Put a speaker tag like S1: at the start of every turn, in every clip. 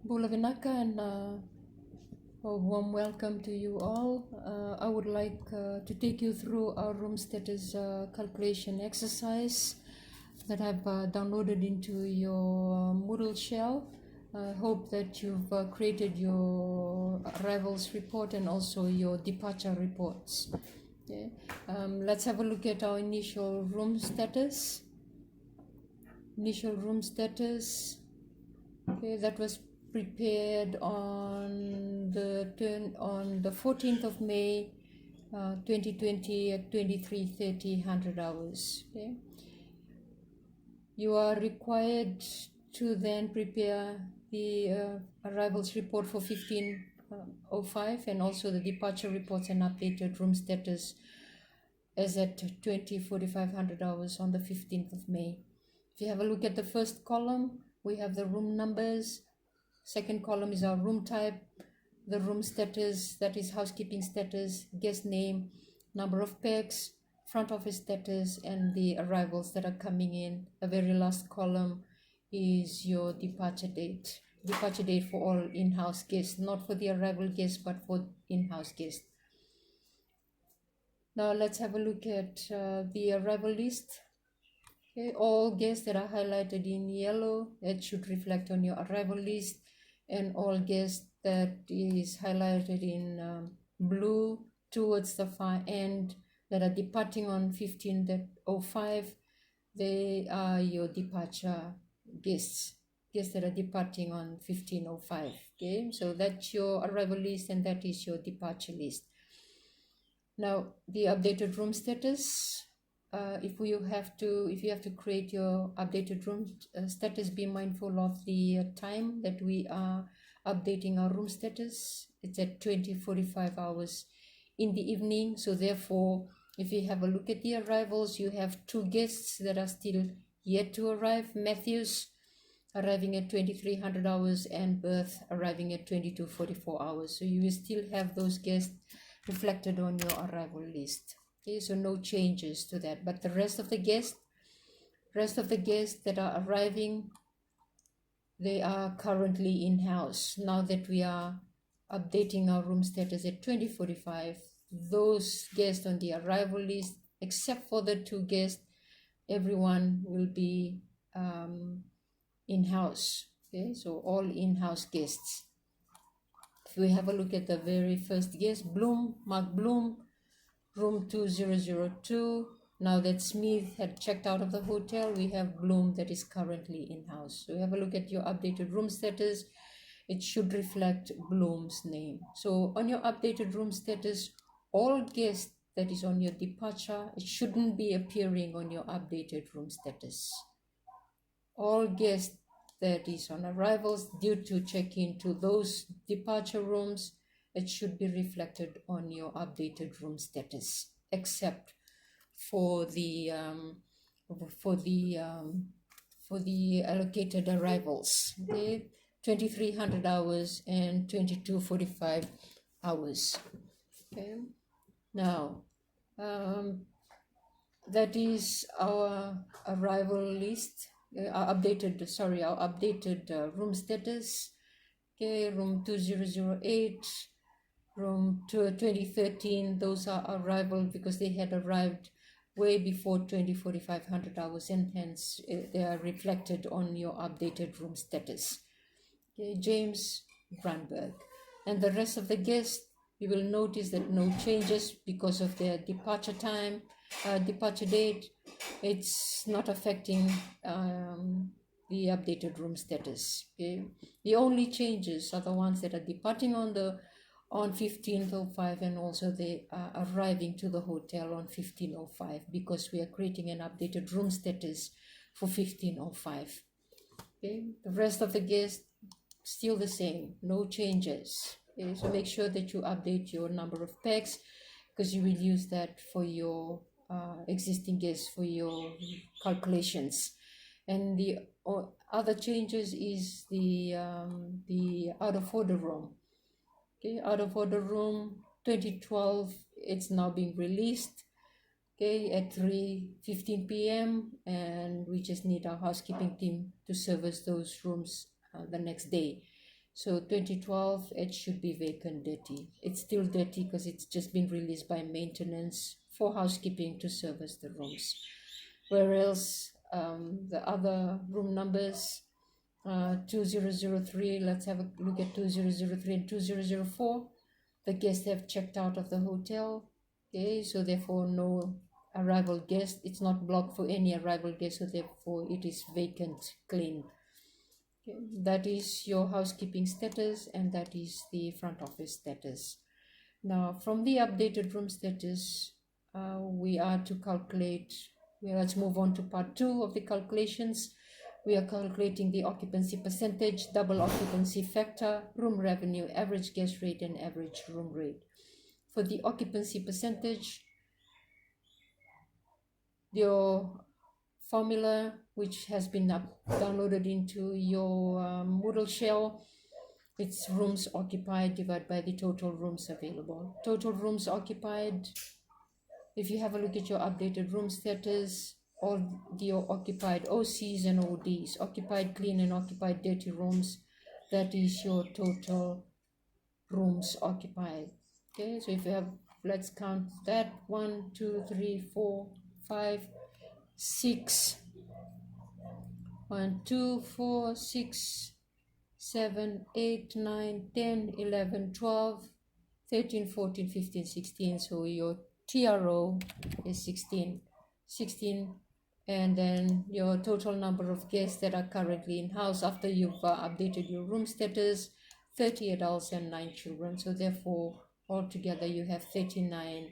S1: Bulavinaka and a warm welcome to you all. I would like to take you through our room status calculation exercise that I've downloaded into your Moodle shell. I hope that you've created your arrivals report and also your departure reports. Okay. Let's have a look at our initial room status. Initial room status. Okay, that was prepared on the 14th of May 2020 at 23:30 100 hours. Okay, you are required to then prepare the arrivals report for 15:05 and also the departure reports and updated room status as at 20:45 100 hours on the 15th of May. If you have a look at the first column, we have the room numbers. Second column is our room type, the room status, that is housekeeping status, guest name, number of packs, front office status, and the arrivals that are coming in. The very last column is your departure date. Departure date for all in-house guests, not for the arrival guests, but for in-house guests. Now let's have a look at the arrival list. Okay, all guests that are highlighted in yellow, it should reflect on your arrival list, and all guests that is highlighted in blue towards the far end that are departing on 15:05, they are your departure guests that are departing on 15:05. Okay, so that's your arrival list and that is your departure list. Now the updated room status. If you have to create your updated room status, be mindful of the time that we are updating our room status. It's at 20:45 hours in the evening. So therefore, if you have a look at the arrivals, you have two guests that are still yet to arrive. Matthews arriving at 2300 hours and Berth arriving at 22:44 hours. So you will still have those guests reflected on your arrival list. Okay, so no changes to that, but the rest of the guests that are arriving, they are currently in-house. Now that we are updating our room status at 20:45, those guests on the arrival list, except for the two guests, everyone will be in-house. Okay, so all in-house guests. If we have a look at the very first guest, Mark Bloom, room 2002. Now that Smith had checked out of the hotel, we have Bloom that is currently in-house. So have a look at your updated room status. It should reflect Bloom's name. So on your updated room status, all guests that is on your departure, it shouldn't be appearing on your updated room status. All guests that is on arrivals due to check into those departure rooms, it should be reflected on your updated room status, except for the allocated arrivals. Okay, 2300 hours and 22:45 hours. Okay, now that is our arrival list. Our updated room status. Okay, room 2008. Room 2013, those are arrival because they had arrived way before 20:45 100 hours, and hence they are reflected on your updated room status. Okay, James Brandberg. And the rest of the guests, you will notice that no changes because of their departure time, departure date. It's not affecting the updated room status. Okay, the only changes are the ones that are departing on 15:05, and also they are arriving to the hotel on 15:05 because we are creating an updated room status for 15:05. Okay, the rest of the guests still the same, no changes. Okay, so make sure that you update your number of packs because you will use that for your existing guests for your calculations. And the other changes is the out of order room. Okay, out of order room 2012, it's now being released. Okay, at 3:15 p.m. and we just need our housekeeping team to service those rooms the next day. So 2012, it should be vacant dirty. It's still dirty because it's just been released by maintenance for housekeeping to service the rooms. Whereas the other room numbers, 2003, let's have a look at 2003 and 2004. The guests have checked out of the hotel. Okay, so therefore no arrival guest. It's not blocked for any arrival guest, so therefore it is vacant, clean. Okay, that is your housekeeping status, and that is the front office status. Now, from the updated room status, we are to calculate. Let's move on to part 2 of the calculations. We are calculating the occupancy percentage, double occupancy factor, room revenue, average guest rate, and average room rate. For the occupancy percentage, your formula, which has been downloaded into your Moodle shell, it's rooms occupied divided by the total rooms available. Total rooms occupied, if you have a look at your updated room status, all your occupied OCs and ODs, occupied clean and occupied dirty rooms, that is your total rooms occupied. Okay, so if you have, let's count that, 1, 2, 3, 4, 5, 6, 1, 2, 4, 6, 7, 8, 9, 10, 11, 12, 13, 14, 15, 16. So your TRO is 16, and then your total number of guests that are currently in house after you've updated your room status, 30 adults and 9 children. So therefore, altogether you have 39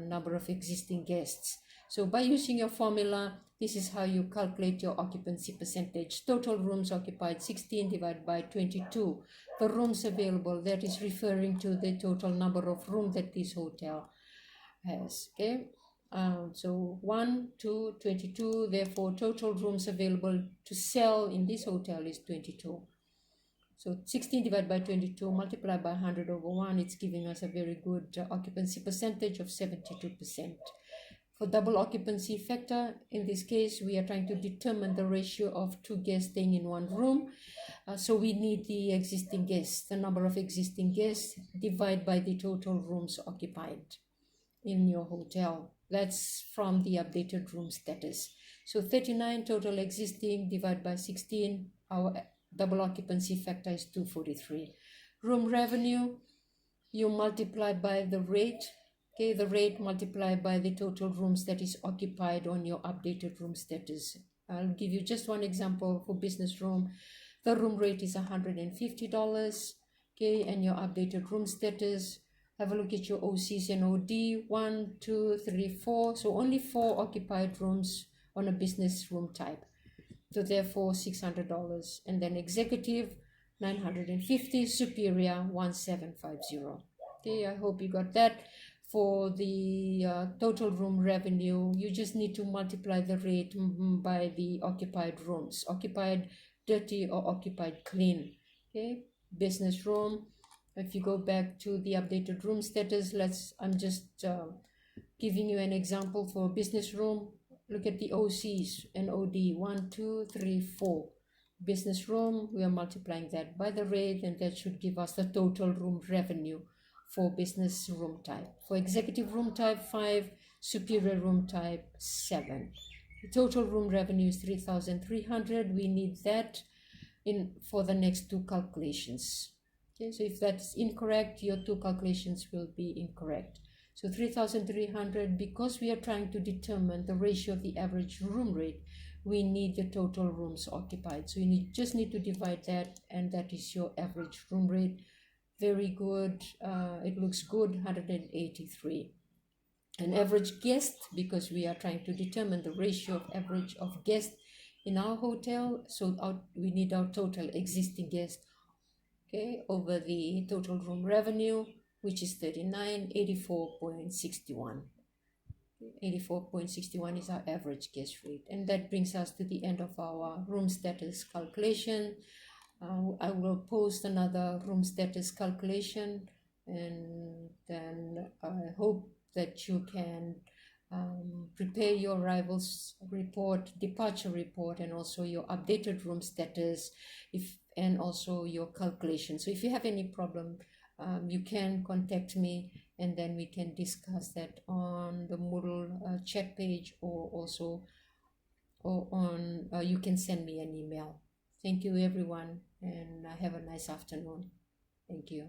S1: number of existing guests. So by using your formula, this is how you calculate your occupancy percentage. Total rooms occupied 16 divided by 22. The rooms available, that is referring to the total number of rooms that this hotel has. Okay, so 1, 2, 22. Therefore, total rooms available to sell in this hotel is 22. So 16 divided by 22 multiplied by 100 over 1, it's giving us a very good occupancy percentage of 72%. For double occupancy factor, in this case, we are trying to determine the ratio of 2 guests staying in one room. So we need the existing guests, the number of existing guests divided by the total rooms occupied in your hotel. That's from the updated room status. So 39 total existing divided by 16, our double occupancy factor is 243. Room revenue, you multiply by the rate. Okay, the rate multiplied by the total rooms that is occupied on your updated room status. I'll give you just one example for business room. The room rate is $150. Okay, and your updated room status. Have a look at your OCs and OD. 1, 2, 3, 4. So only 4 occupied rooms on a business room type. So therefore $600. And then executive $950. Superior $1750. Okay, I hope you got that. For the total room revenue, you just need to multiply the rate by the occupied rooms, occupied dirty or occupied clean. Okay, business room, if you go back to the updated room status, I'm just giving you an example for business room. Look at the OCs and OD, 1, 2, 3, 4. Business room, we are multiplying that by the rate, and that should give us the total room revenue for business room type. For executive room type, 5, superior room type, 7. The total room revenue is 3,300. We need that for the next 2 calculations. Okay, so if that's incorrect, your 2 calculations will be incorrect. So 3,300, because we are trying to determine the ratio of the average room rate, we need the total rooms occupied. So you just need to divide that, and that is your average room rate. Very good. It looks good, 183. An average guest, because we are trying to determine the ratio of average of guests in our hotel. So we need our total existing guests, okay, over the total room revenue, which is 39, 84.61. 84.61 is our average guest rate. And that brings us to the end of our room status calculation. I will post another room status calculation, and then I hope that you can prepare your arrivals report, departure report, and also your updated room status, and also your calculation. So if you have any problem, you can contact me, and then we can discuss that on the Moodle chat page, or also or on you can send me an email. Thank you, everyone, and have a nice afternoon. Thank you.